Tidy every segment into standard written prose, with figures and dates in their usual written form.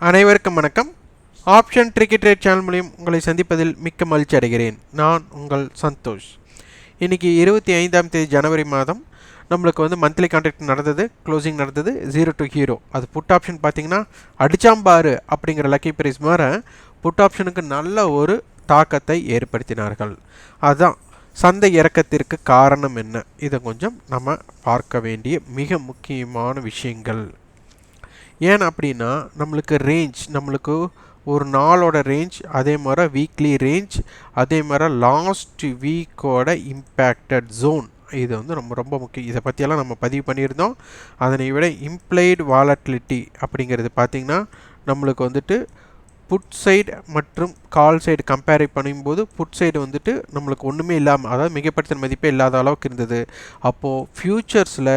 அனைவருக்கும் வணக்கம். Option tricky trade channel மூலியம் உங்களை சந்திப்பதில் மிக்க மகிழ்ச்சி அடைகிறேன். நான் உங்கள் சந்தோஷ். இன்றைக்கி 25ஆம் தேதி ஜனவரி மாதம் நம்மளுக்கு மந்த்லி கான்ட்ராக்ட் நடந்தது, க்ளோசிங் நடந்தது 0 to ஹீரோ. அது புட் ஆப்ஷன் பார்த்திங்கன்னா அடிச்சாம்பாரு அப்படிங்கிற லக்கி பிரைஸ் மாதிரி புட் ஆப்ஷனுக்கு நல்ல ஒரு தாக்கத்தை ஏற்படுத்தினார்கள். அதுதான் சந்தை இறக்கத்திற்கு காரணம் என்ன, இதை கொஞ்சம் நம்ம பார்க்க வேண்டிய மிக முக்கியமான விஷயங்கள். ஏன் அப்படின்னா நம்மளுக்கு ரேஞ்ச், நம்மளுக்கு ஒரு நாளோட ரேஞ்ச், அதே மாதிரி வீக்லி ரேஞ்ச், அதே மாதிரி லாஸ்ட் வீக்கோட இம்பேக்டட் ஜோன், இது ரொம்ப ரொம்ப முக்கியம். இதை பற்றியெல்லாம் நம்ம பதிவு பண்ணியிருந்தோம். அதனை விட இம்ப்ளைடு வாலட்டிலிட்டி அப்படிங்கிறது பார்த்திங்கன்னா நம்மளுக்கு புட் சைடு மற்றும் கால் சைடு கம்பேர் பண்ணும்போது புட் சைடு நம்மளுக்கு ஒன்றுமே இல்லாமல், அதாவது மிகப்படுத்தின மதிப்பே இல்லாத அளவுக்கு இருந்தது. அப்போது ஃப்யூச்சர்ஸில்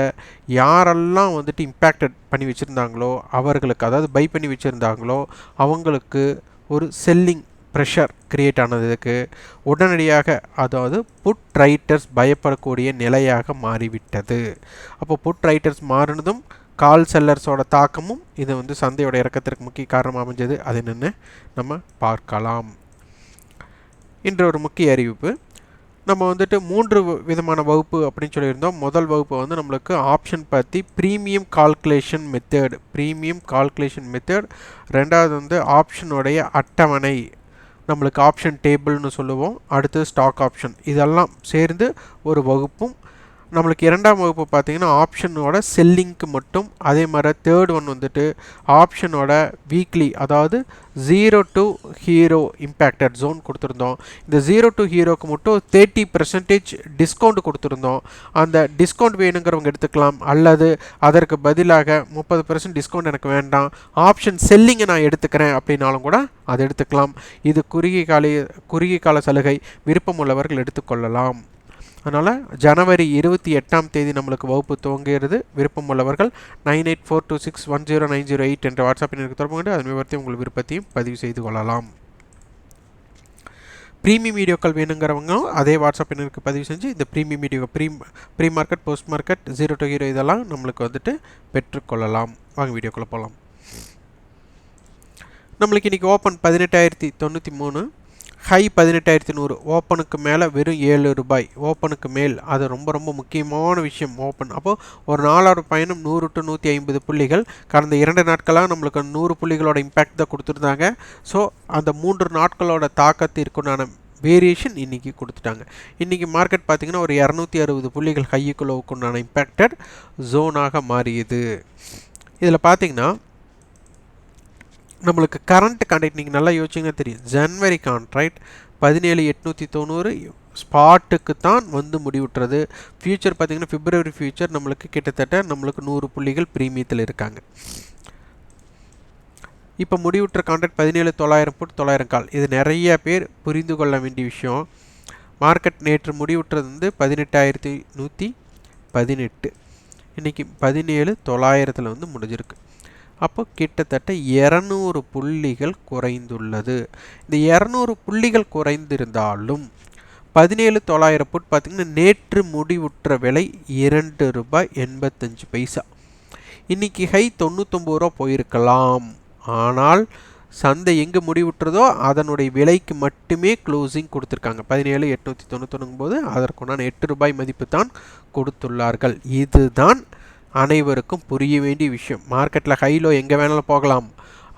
யாரெல்லாம் இம்பேக்டட் பண்ணி வச்சுருந்தாங்களோ அவர்களுக்கு, அதாவது பை பண்ணி வச்சுருந்தாங்களோ அவங்களுக்கு ஒரு செல்லிங் ப்ரெஷர் கிரியேட் ஆனதுக்கு உடனடியாக, அதாவது புட் ரைட்டர்ஸ் பயப்படக்கூடிய நிலையாக மாறிவிட்டது. அப்போ புட் ரைட்டர்ஸ் மாறினதும் கால் செல்லர்ஸோட தாக்கமும் இது சந்தையோட இறக்கத்திற்கு முக்கிய காரணம் அமைஞ்சது. அது என்னென்னு நம்ம பார்க்கலாம். இன்று ஒரு முக்கிய அறிவிப்பு. நம்ம 3 விதமான வகுப்பு அப்படின்னு சொல்லியிருந்தோம். முதல் வகுப்பு நம்மளுக்கு ஆப்ஷன் பற்றி ப்ரீமியம் கால்குலேஷன் மெத்தட். ரெண்டாவது ஆப்ஷனுடைய அட்டவணை, நம்மளுக்கு ஆப்ஷன் டேபிள்னு சொல்லுவோம். அடுத்து ஸ்டாக் ஆப்ஷன், இதெல்லாம் சேர்ந்து ஒரு வகுப்பும். நம்மளுக்கு இரண்டாம் வகுப்பு பார்த்திங்கன்னா ஆப்ஷனோட செல்லிங்க்கு மட்டும். அதே மாதிரி தேர்ட் ஒன் ஆப்ஷனோட வீக்லி, அதாவது 0 to ஹீரோ இம்பேக்டட் ஜோன் கொடுத்துருந்தோம். இந்த 0 to ஹீரோக்கு மட்டும் 30% டிஸ்கவுண்ட் கொடுத்துருந்தோம். அந்த டிஸ்கவுண்ட் வேணுங்கிறவங்க எடுத்துக்கலாம், அல்லது அதற்கு பதிலாக 30% டிஸ்கவுண்ட் எனக்கு வேண்டாம், ஆப்ஷன் செல்லிங்கை நான் எடுத்துக்கிறேன் அப்படின்னாலும் கூட அதை எடுத்துக்கலாம். இது குறுகிய கால சலுகை, விருப்பமுள்ளவர்கள் எடுத்துக்கொள்ளலாம். அதனால் ஜனவரி 28ஆம் தேதி நம்மளுக்கு வகுப்பு துவங்குகிறது. விருப்பம் உள்ளவர்கள் 9842610908 என்ற வாட்ஸ்அப் எண்ணிற்கு தொடர்பு கொண்டு அதன் விவரத்தையும் உங்கள் விருப்பத்தையும் பதிவு செய்து கொள்ளலாம். ப்ரீமியம் வீடியோக்கள் வேணுங்கிறவங்க அதே வாட்ஸ்அப் எண்ணிற்கு பதிவு செஞ்சு இந்த premium video pre market, post market, 0 to hero இதெல்லாம் நம்மளுக்கு பெற்றுக்கொள்ளலாம். வாங்க வீடியோக்குள்ளே போகலாம். நம்மளுக்கு இன்றைக்கி ஓப்பன் 18,093, ஹை 18,100, ஓப்பனுக்கு மேலே வெறும் ₹7 ஓப்பனுக்கு மேல். அது ரொம்ப ரொம்ப முக்கியமான விஷயம். ஓப்பன் அப்போது ஒரு நாளாவது பயணம் 100 to 150 புள்ளிகள். கடந்த 2 நாட்களாக நம்மளுக்கு 100 புள்ளிகளோட இம்பேக்ட் தான் கொடுத்துருந்தாங்க. ஸோ அந்த 3 நாட்களோட தாக்கத்திற்குண்டான வேரியேஷன் இன்றைக்கி கொடுத்துட்டாங்க. இன்றைக்கி மார்க்கெட் பார்த்திங்கன்னா ஒரு 260 புள்ளிகள் ஹைக்குள்ளவுக்குண்டான இம்பேக்டட் ஜோனாக மாறியது. இதில் பார்த்திங்கன்னா நம்மளுக்கு கரண்ட் கான்ட்ராக்ட் நீங்கள் நல்லா யோசிச்சிங்கன்னா தெரியும். ஜனவரி கான்ட்ராக்ட் 17,890 ஸ்பாட்டுக்கு தான் முடிவுற்றது. ஃபியூச்சர் பார்த்திங்கன்னா பிப்ரவரி ஃபியூச்சர் நம்மளுக்கு கிட்டத்தட்ட 100 புள்ளிகள் ப்ரீமியத்தில் இருக்காங்க. இப்போ முடிவுற்ற கான்ட்ராக்ட் 17,900 புட் 900 கால். இது நிறைய பேர் புரிந்து கொள்ள வேண்டிய விஷயம். மார்க்கெட் நேற்று முடிவுற்றது 18,118, இன்றைக்கி 17,900 முடிஞ்சிருக்கு. அப்போ கிட்டத்தட்ட 200 புள்ளிகள் குறைந்துள்ளது. இந்த 200 புள்ளிகள் குறைந்திருந்தாலும் 17,900 புட் பார்த்திங்கன்னா நேற்று முடிவுற்ற விலை ₹2.85. இன்றைக்கி ஹை ₹99 போயிருக்கலாம். ஆனால் சந்தை எங்கே முடிவுற்றதோ அதனுடைய விலைக்கு மட்டுமே க்ளோசிங் கொடுத்துருக்காங்க. 17,891 போது அதற்குண்டான ₹8 மதிப்பு தான் கொடுத்துள்ளார்கள். இதுதான் அனைவருக்கும் புரிய வேண்டிய விஷயம். மார்க்கெட்டில் ஹைலோ எங்கே வேணாலும் போகலாம்,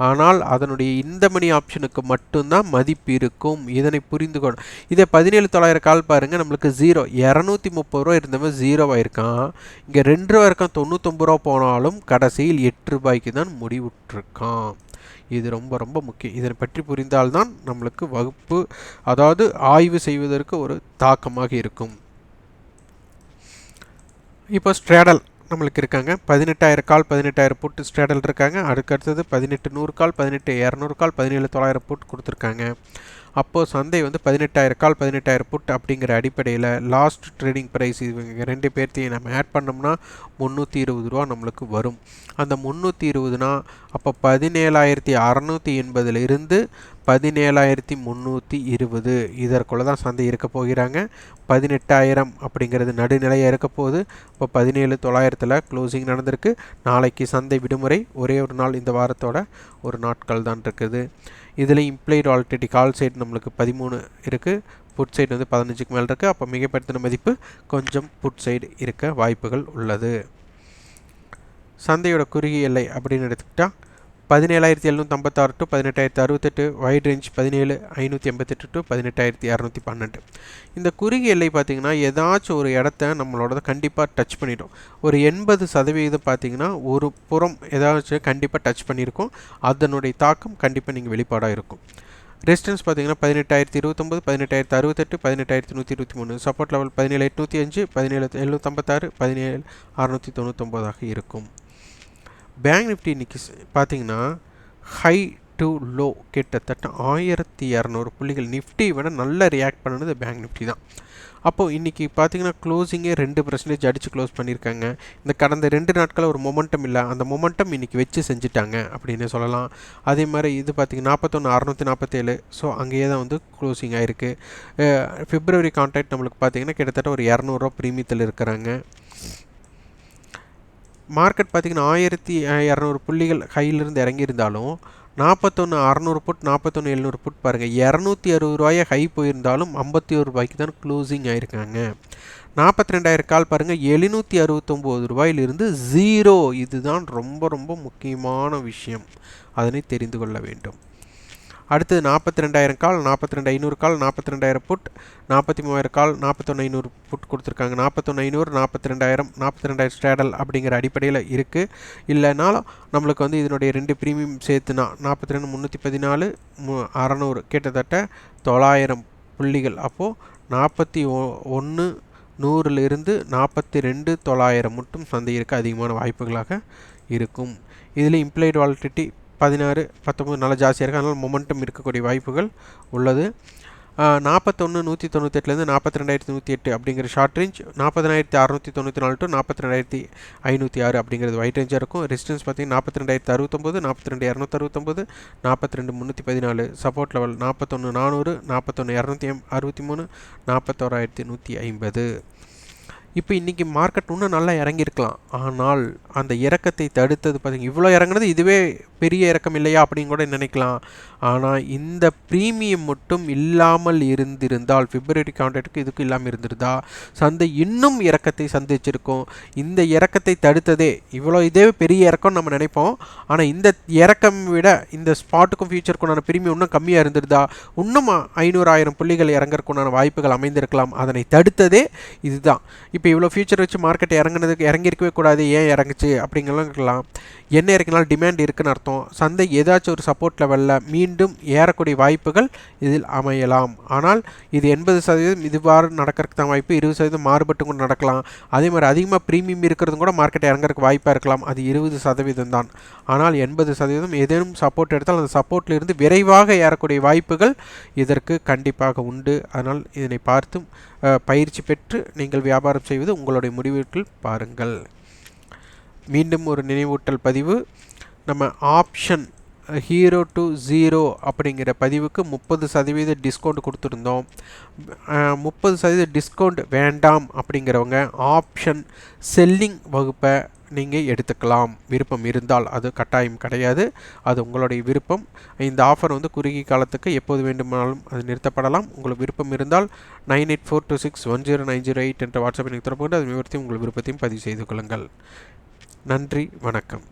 ஆனால் அதனுடைய இந்த மணி ஆப்ஷனுக்கு மட்டும்தான் மதிப்பு இருக்கும். இதனை புரிந்து கொள்ள. இதே 17,900 கால் பாருங்கள், நம்மளுக்கு ₹230 இருந்தவன் 0 ஆயிருக்கான். இங்கே ₹2 இருக்கான், ₹99 போனாலும் கடைசியில் ₹8 தான் முடிவுற்றிருக்கான். இது ரொம்ப ரொம்ப முக்கியம். இதனை பற்றி புரிந்தால்தான் நம்மளுக்கு வகுப்பு, அதாவது ஆய்வு செய்வதற்கு ஒரு தாக்கமாக இருக்கும். இப்போ ஸ்ட்ராடல் நம்மளுக்கு இருக்காங்க. 18,000 கால் 18,000 புட் ஸ்ட்ராடல் இருக்காங்க. அதுக்கடுத்தது 18,100 கால் 18,200 கால் 17,900 புட் கொடுத்துருக்காங்க. அப்போது சந்தை வந்து 18,000 கால் 18,000 புட் அப்படிங்கிற அடிப்படையில் லாஸ்ட் ட்ரேடிங் ப்ரைஸ் இவங்க ரெண்டு பேர்த்தையும் நம்ம ஆட் பண்ணோம்னா 320 ரூபா நம்மளுக்கு வரும். அந்த 320னா அப்போ 17,680 17,320 இதற்குள்ளே தான் சந்தை இருக்க போகிறாங்க. 18,000 அப்படிங்கிறது நடுநிலையாக இருக்க போகுது. இப்போ 17,900 க்ளோசிங் நடந்திருக்கு. நாளைக்கு சந்தை விடுமுறை, ஒரே ஒரு நாள் இந்த வாரத்தோட ஒரு நாட்கள் தான் இருக்குது. இதில் இம்ப்ளைடு வாலட்டிலிட்டி கால் சைடு நம்மளுக்கு 13 இருக்குது, புட் சைடு வந்து 15க்கு மேலே இருக்குது. அப்போ மிகப்படுத்தின மதிப்பு கொஞ்சம் புட் சைடு இருக்க வாய்ப்புகள் உள்ளது. சந்தையோட குறுகிய எல்லை அப்படின்னு எடுத்துக்கிட்டால் 17,756 டு 18,068, வைட் ரேஞ்ச் 17,588 டு 18,212. இந்த குறுகிய எல்லை பார்த்திங்கன்னா ஏதாச்சும் ஒரு இடத்த நம்மளோட கண்டிப்பாக டச் பண்ணிடும். ஒரு 80% பார்த்திங்கன்னா ஒரு புறம் ஏதாச்சும் கண்டிப்பாக டச் பண்ணியிருக்கும். அதனுடைய தாக்கம் கண்டிப்பாக நீங்கள் வெளிப்பாடாக இருக்கும். ரெசிஸ்டன்ஸ் பார்த்திங்கன்னா 18,029, 18,068, 18,123. சப்போர்ட் லெவல் 17,805, 17,756, 17,699 இருக்கும். பேங்க் நிஃப்டி இன்றைக்கி பார்த்திங்கன்னா ஹை டு லோ கிட்டத்தட்ட 1,200 புள்ளிகள் நிஃப்டி விட நல்லா ரியாக்ட் பண்ணது பேங்க் நிஃப்டி தான். அப்போது இன்றைக்கி பார்த்திங்கன்னா க்ளோசிங்கே 2% அடித்து க்ளோஸ் பண்ணியிருக்காங்க. இந்த கடந்த 2 நாட்களில் ஒரு மொமெண்டம் இல்லை, அந்த மொமெண்டம் இன்றைக்கி வச்சு செஞ்சுட்டாங்க அப்படின்னு சொல்லலாம். அதே மாதிரி இது பார்த்திங்கன்னா 41,647, ஸோ அங்கேயே தான் வந்து க்ளோசிங் ஆகிருக்கு. பிப்ரவரி கான்ட்ராக்ட் நம்மளுக்கு பார்த்திங்கன்னா கிட்டத்தட்ட ஒரு 200 ரூபா ப்ரீமியத்தில் இருக்கிறாங்க. மார்க்கெட் பார்த்திங்கன்னா 1,200 புள்ளிகள் ஹையிலிருந்து இறங்கியிருந்தாலும் 41,600 புட் 41,700 புட் பாருங்கள், 260 ரூபாயை ஹை போயிருந்தாலும் 51 ரூபாய்க்கு தான் க்ளோசிங் ஆகிருக்காங்க. 42,000 கால் பாருங்கள், 769 ரூபாயிலிருந்து 0. இதுதான் ரொம்ப ரொம்ப முக்கியமான விஷயம், அதனை தெரிந்து கொள்ள வேண்டும். அடுத்தது 42,000 கால், 42,500 கால், 42,000 புட், 43,000 கால், 41,500 புட் கொடுத்துருக்காங்க. 41,500, 42,000, 42,000 ஸ்ட்ராடல் அப்படிங்கிற அடிப்படையில் இருக்குது. இல்லைனாலும் நம்மளுக்கு வந்து இதனுடைய 2 ப்ரீமியம் சேர்த்துனா 42,314, 600 கிட்டத்தட்ட 900 புள்ளிகள். அப்போது 41,100லிருந்து 42,900 மட்டும் சந்தையிற்கு அதிகமான வாய்ப்புகளாக இருக்கும். இதில் இம்ப்ளைடு வாலட்டிலிட்டி 16, 19 நல்லா ஜாஸ்தியாக இருக்குது. அதனால் மொமெண்டம் இருக்கக்கூடிய வாய்ப்புகள் உள்ளது. 41,198லேருந்து 42,108 அப்படிங்கிற ஷார்ட் ரேஞ்ச், 40,694 டு 42,506 அப்படிங்கிறது வைட் ரேஞ்சாக இருக்கும். ரெசிஸ்டன்ஸ் பார்த்திங்கன்னா 42,069, 42,269, 42,314. Support level 41,400, 41,263, 41,150. இப்போ இன்றைக்கி மார்க்கெட் இன்னும் நல்லா இறங்கியிருக்கலாம், ஆனால் அந்த இறக்கத்தை தடுத்தது பார்த்திங்க. இவ்வளோ இறங்குனது இதுவே பெரிய இறக்கம் இல்லையா அப்படின்னு கூட நினைக்கலாம். ஆனால் இந்த ப்ரீமியம் மட்டும் இல்லாமல் இருந்திருந்தால், பிப்ரவரி கான்ட்ராக்டுக்கு இதுக்கு இல்லாமல் இருந்திருந்தா சந்தை இன்னும் இறக்கத்தை சந்திச்சிருக்கும். இந்த இறக்கத்தை தடுத்ததே இவ்வளோ, இதே பெரிய இறக்கம் நம்ம நினைப்போம். ஆனால் இந்த இறக்கம் விட இந்த ஸ்பாட்டுக்கும் ஃபியூச்சருக்குண்டான ப்ரீமியம் இன்னும் கம்மியாக இருந்திருந்தா இன்னும் 500,000 புள்ளிகள் இறங்கறதுக்குண்டான வாய்ப்புகள் அமைந்திருக்கலாம். அதனை தடுத்ததே இதுதான். இப்போ இவ்வளோ ஃபியூச்சர் வச்சு மார்க்கெட் இறங்கிருக்கவே கூடாது, ஏன் இறங்குச்சு அப்படிங்கலாம் இருக்கலாம். என்ன இறங்கினாலும் டிமாண்ட் இருக்குன்னு அர்த்தம். சந்தை ஏதாச்சும் ஒரு சப்போர்ட் லெவலில் மீண்டும் ஏறக்கூடிய வாய்ப்புகள் இதில் அமையலாம். ஆனால் இது 80% இதுவாறு நடக்கிறதுக்கு தான் வாய்ப்பு, 20% மாறுபட்டு கூட நடக்கலாம். அதே மாதிரி அதிகமாக ப்ரீமியம் இருக்கிறது கூட மார்க்கெட் இறங்குறதுக்கு வாய்ப்பாக இருக்கலாம், அது 20% தான். ஆனால் 80% ஏதேனும் சப்போர்ட் எடுத்தால் அந்த சப்போர்ட்டிலிருந்து விரைவாக ஏறக்கூடிய வாய்ப்புகள் இதற்கு கண்டிப்பாக உண்டு. அதனால் இதனை பார்த்து பயிற்சி பெற்று நீங்கள் வியாபாரம் செய்வது உங்களுடைய முடிவுகள் பாருங்கள். மீண்டும் ஒரு நினைவூட்டல் பதிவு, நம்ம ஆப்ஷன் ஹீரோ டு 0 அப்படிங்கிற பதிவுக்கு 30% டிஸ்கவுண்ட் கொடுத்துருந்தோம். 30% டிஸ்கவுண்ட் வேண்டாம் அப்படிங்கிறவங்க ஆப்ஷன் செல்லிங் வகுப்பை நீங்கள் எடுத்துக்கலாம், விருப்பம் இருந்தால். அது கட்டாயம் கிடையாது, அது உங்களுடைய விருப்பம். இந்த ஆஃபர் வந்து குறுகிய காலத்துக்கு எப்போது வேண்டுமானாலும் அது நிறுத்தப்படலாம். உங்களுக்கு விருப்பம் இருந்தால் 9842610908 என்ற வாட்ஸ்அப்பில் தொடர்பு கொண்டு அது விவரத்தையும் உங்கள் விருப்பத்தையும் பதிவு செய்து கொள்ளுங்கள். நன்றி, வணக்கம்.